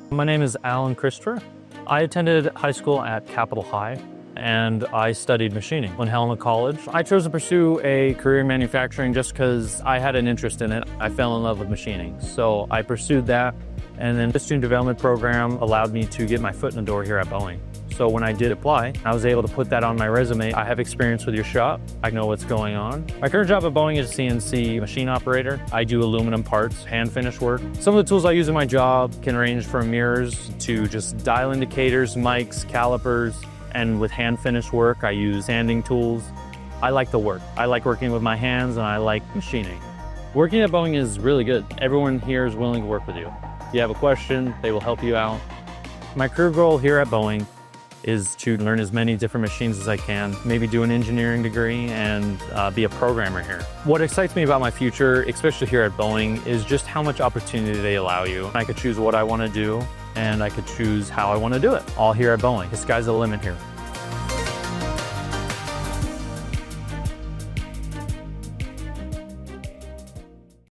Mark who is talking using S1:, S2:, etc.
S1: My name is Alan Christopher. I attended high school at Capitol High and I studied machining in Helena College. I chose to pursue a career in manufacturing just because I had an interest in it. I fell in love with machining, so I pursued that. And then the student development program allowed me to get my foot in the door here at Boeing. So when I did apply, I was able to put that on my resume. I have experience with your shop. I know what's going on. My current job at Boeing is CNC Machine Operator. I do aluminum parts, hand finish work. Some of the tools I use in my job can range from mirrors to just dial indicators, mics, calipers, and with hand finish work, I use sanding tools. I like the work. I like working with my hands and I like machining. Working at Boeing is really good. Everyone here is willing to work with you. If you have a question, they will help you out. My career goal here at Boeing is to learn as many different machines as I can, maybe do an engineering degree and be a programmer here. What excites me about my future, especially here at Boeing, is just how much opportunity they allow you. I could choose what I want to do and I could choose how I want to do it, all here at Boeing. The sky's the limit here.